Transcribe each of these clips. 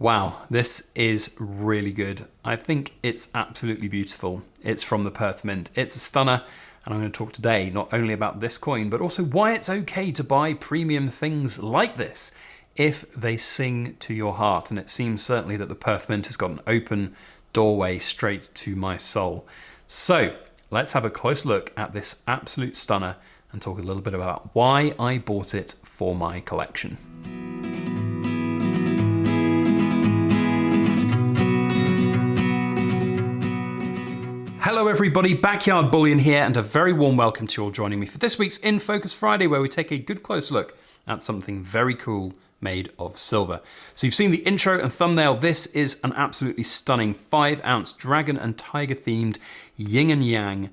Wow, this is really good. I think it's absolutely beautiful. It's from the Perth Mint. It's a stunner, and I'm going to talk today not only about this coin, but also why it's okay to buy premium things like this if they sing to your heart. And it seems certainly that the Perth Mint has got an open doorway straight to my soul. So let's have a close look at this absolute stunner and talk a little bit about why I bought it for my collection. Hello everybody, Backyard Bullion here, and a very warm welcome to you all joining me for this week's In Focus Friday, where we take a good close look at something very cool made of silver. So you've seen the intro and thumbnail. This is an absolutely stunning 5-ounce dragon and tiger themed yin and yang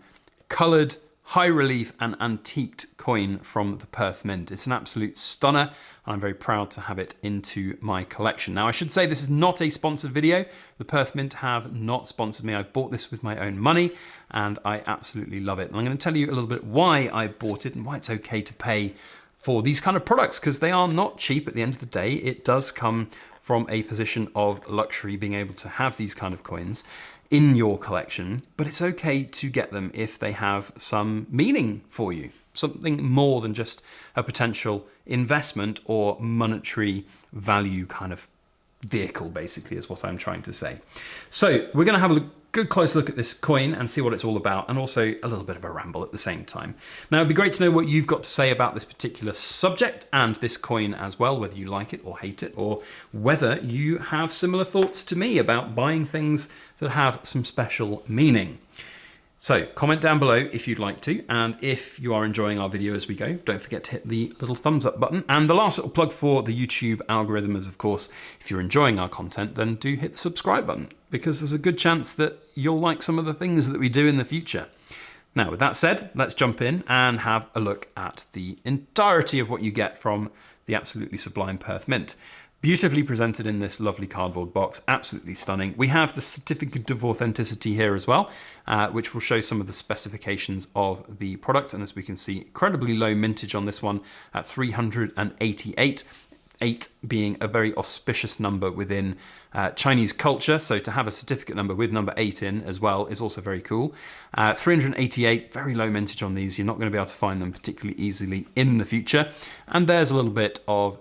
coloured high relief and antiqued coin from the Perth Mint. It's an absolute stunner, and I'm very proud to have it into my collection. Now I should say this is not a sponsored video. The Perth Mint have not sponsored me. I've bought this with my own money and I absolutely love it. And I'm going to tell you a little bit why I bought it and why it's okay to pay for these kind of products, because they are not cheap at the end of the day. It does come from a position of luxury being able to have these kind of coins in your collection, but it's okay to get them if they have some meaning for you, something more than just a potential investment or monetary value kind of vehicle, basically, is what I'm trying to say. So we're going to have a good close look at this coin and see what it's all about, and also a little bit of a ramble at the same time. Now it'd be great to know what you've got to say about this particular subject and this coin as well, whether you like it or hate it, or whether you have similar thoughts to me about buying things that have some special meaning. So comment down below if you'd like to, and if you are enjoying our video as we go, don't forget to hit the little thumbs up button. And the last little plug for the YouTube algorithm is, of course, if you're enjoying our content, then do hit the subscribe button, because there's a good chance that you'll like some of the things that we do in the future. Now, with that said, let's jump in and have a look at the entirety of what you get from the absolutely sublime Perth Mint. Beautifully presented in this lovely cardboard box, absolutely stunning. We have the certificate of authenticity here as well, which will show some of the specifications of the product. And as we can see, incredibly low mintage on this one at 388. 8 being a very auspicious number within Chinese culture. So to have a certificate number with number 8 in as well is also very cool. 388, very low mintage on these. You're not going to be able to find them particularly easily in the future. And there's a little bit of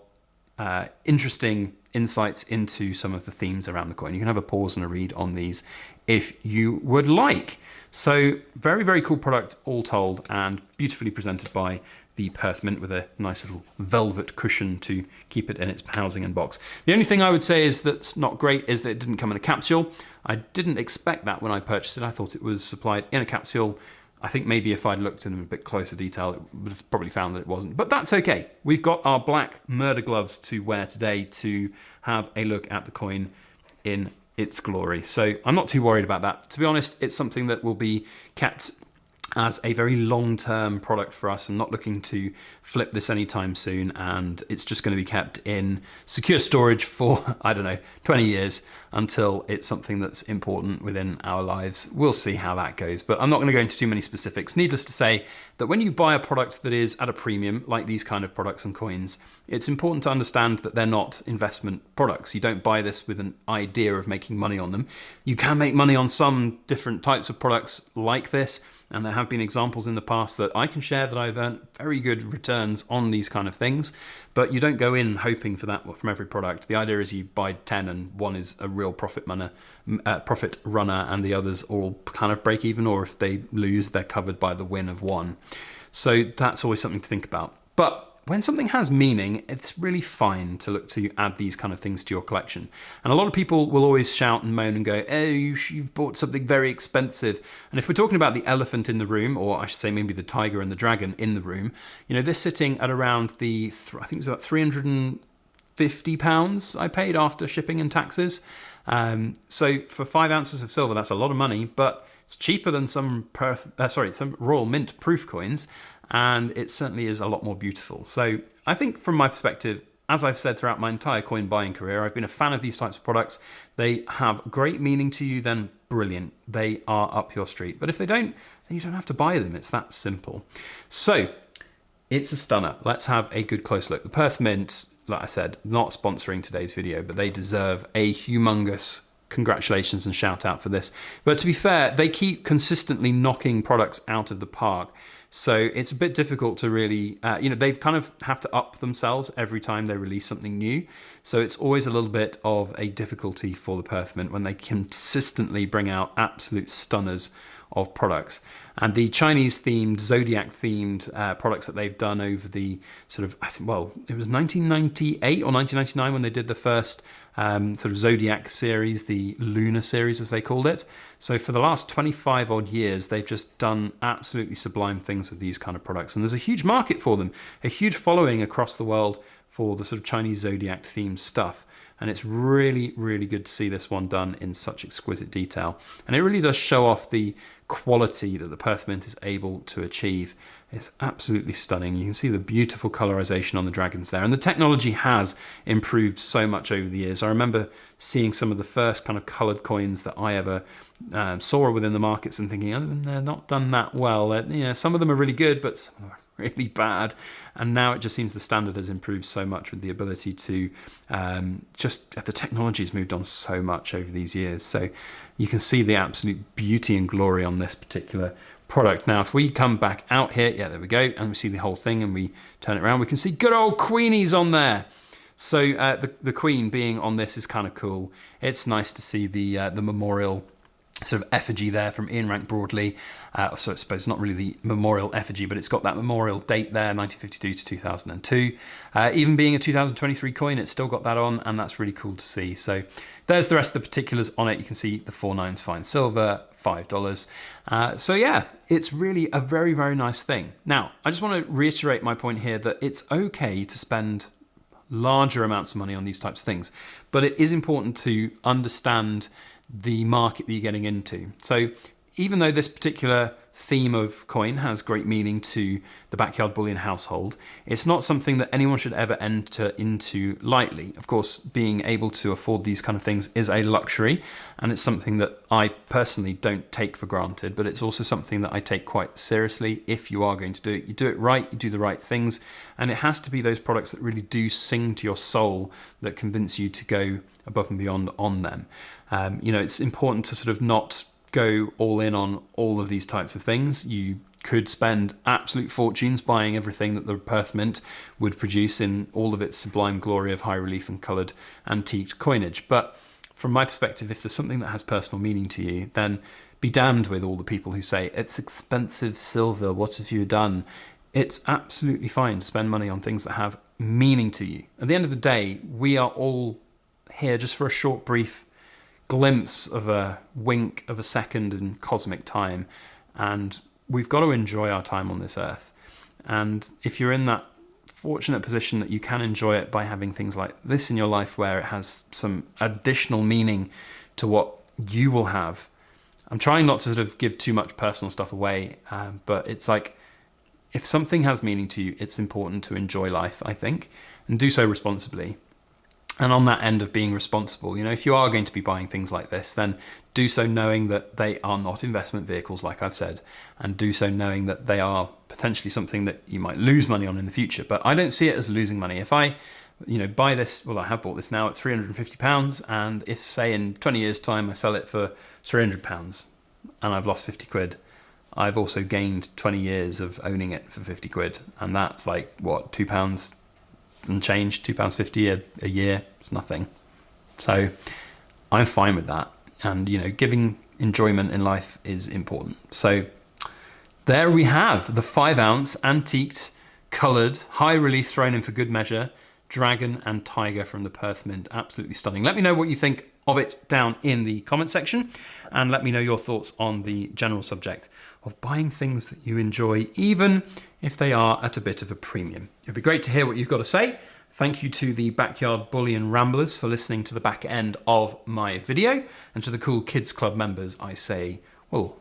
interesting insights into some of the themes around the coin. You can have a pause and a read on these if you would like. So very, very cool product all told, and beautifully presented by the Perth Mint with a nice little velvet cushion to keep it in its housing and box. The only thing I would say is that's not great is that it didn't come in a capsule. I didn't expect that when I purchased it. I thought it was supplied in a capsule. I think maybe if I'd looked in a bit closer detail, it would have probably found that it wasn't. But that's okay. We've got our black murder gloves to wear today to have a look at the coin in its glory. So I'm not too worried about that. To be honest, it's something that will be kept as a very long-term product for us. I'm not looking to flip this anytime soon, and it's just going to be kept in secure storage for, I don't know, 20 years until it's something that's important within our lives. We'll see how that goes, but I'm not going to go into too many specifics. Needless to say that when you buy a product that is at a premium, like these kind of products and coins, it's important to understand that they're not investment products. You don't buy this with an idea of making money on them. You can make money on some different types of products like this, and there have been examples in the past that I can share that I've earned very good returns on these kind of things, but you don't go in hoping for that from every product. The idea is you buy 10 and one is a real profit runner and the others all kind of break even, or if they lose, they're covered by the win of one. So that's always something to think about. But when something has meaning, it's really fine to look to add these kind of things to your collection. And a lot of people will always shout and moan and go, oh, you've bought something very expensive. And if we're talking about the elephant in the room, or I should say maybe the tiger and the dragon in the room, you know, this sitting at around the, I think it was about £350 I paid after shipping and taxes. So for 5 ounces of silver, that's a lot of money, but it's cheaper than some Royal Mint proof coins, and it certainly is a lot more beautiful. So I think from my perspective, as I've said throughout my entire coin buying career, I've been a fan of these types of products. They have great meaning to you, then brilliant. They are up your street. But if they don't, then you don't have to buy them. It's that simple. So it's a stunner. Let's have a good close look. The Perth Mint, like I said, not sponsoring today's video, but they deserve a humongous congratulations and shout out for this. But to be fair, they keep consistently knocking products out of the park. So it's a bit difficult to really, they've kind of have to up themselves every time they release something new. So it's always a little bit of a difficulty for the Perthmint when they consistently bring out absolute stunners of products. And the Chinese themed, Zodiac themed products that they've done over the sort of, it was 1998 or 1999 when they did the first sort of Zodiac series, the Lunar series as they called it. So for the last 25 odd years, they've just done absolutely sublime things with these kind of products. And there's a huge market for them, a huge following across the world for the sort of Chinese Zodiac themed stuff. And it's really, really good to see this one done in such exquisite detail. And it really does show off the quality that the Perthmint is able to achieve. It's absolutely stunning. You can see the beautiful colorization on the dragons there. And the technology has improved so much over the years. I remember seeing some of the first kind of colored coins that I ever saw within the markets and thinking, oh, they're not done that well. Some of them are really good, but some of them are really bad. And now it just seems the standard has improved so much with the ability to the technology has moved on so much over these years. So you can see the absolute beauty and glory on this particular product. Now, if we come back out here, yeah, there we go, and we see the whole thing and we turn it around, we can see good old Queenies on there. So the Queen being on this is kind of cool. It's nice to see the memorial sort of effigy there from Ian Rank Broadley. So I suppose not really the memorial effigy, but it's got that memorial date there, 1952 to 2002. Even being a 2023 coin, it's still got that on, and that's really cool to see. So there's the rest of the particulars on it. You can see the 4/9's fine silver, $5. So yeah, it's really a very, very nice thing. Now, I just want to reiterate my point here that it's okay to spend larger amounts of money on these types of things, but it is important to understand the market that you're getting into. So even though this particular theme of coin has great meaning to the Backyard Bullion household, it's not something that anyone should ever enter into lightly. Of course, being able to afford these kind of things is a luxury, and it's something that I personally don't take for granted, but it's also something that I take quite seriously. If you are going to do it, you do it right, you do the right things, and it has to be those products that really do sing to your soul that convince you to go above and beyond on them. It's important to sort of not go all in on all of these types of things. You could spend absolute fortunes buying everything that the Perthmint would produce in all of its sublime glory of high relief and coloured antiqued coinage. But from my perspective, if there's something that has personal meaning to you, then be damned with all the people who say, it's expensive silver, what have you done? It's absolutely fine to spend money on things that have meaning to you. At the end of the day, we are all here just for a short, brief glimpse of a wink of a second in cosmic time, and we've got to enjoy our time on this earth. And if you're in that fortunate position that you can enjoy it by having things like this in your life where it has some additional meaning to what you will have, I'm trying not to sort of give too much personal stuff away, but it's like, if something has meaning to you, it's important to enjoy life, I think, and do so responsibly. And on that end of being responsible, if you are going to be buying things like this, then do so knowing that they are not investment vehicles, like I've said, and do so knowing that they are potentially something that you might lose money on in the future. But I don't see it as losing money. If I, buy this, well, I have bought this now at £350, and if, say, in 20 years' time I sell it for £300 and I've lost 50 quid, I've also gained 20 years of owning it for 50 quid, and that's like, what, £2 and change, £2.50 a year. It's nothing. So I'm fine with that, and giving enjoyment in life is important. So there we have the 5-ounce antiqued, coloured, high relief, thrown in for good measure, dragon and tiger from the Perthmint. Absolutely stunning. Let me know what you think of it down in the comment section, and let me know your thoughts on the general subject of buying things that you enjoy, even if they are at a bit of a premium. It'd be great to hear what you've got to say. Thank you to the Backyard Bullion Ramblers for listening to the back end of my video, and to the cool Kids Club members, I say, well,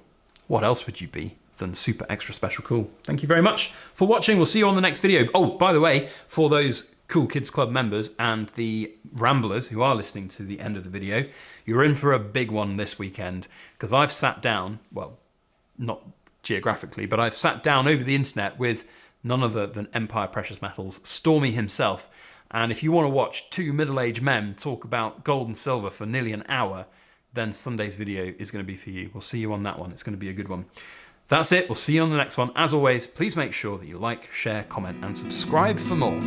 what else would you be than super extra special cool? Thank you very much for watching. We'll see you on the next video. Oh, by the way, for those cool Kids Club members and the Ramblers who are listening to the end of the video, you're in for a big one this weekend, because I've sat down, well, not geographically, but I've sat down over the internet with none other than Empire Precious Metals, Stormy himself, And if you want to watch two middle-aged men talk about gold and silver for nearly an hour, then Sunday's video is going to be for you. We'll see you on that one. It's going to be a good one. That's it. We'll see you on the next one. As always, please make sure that you like, share, comment, and subscribe for more.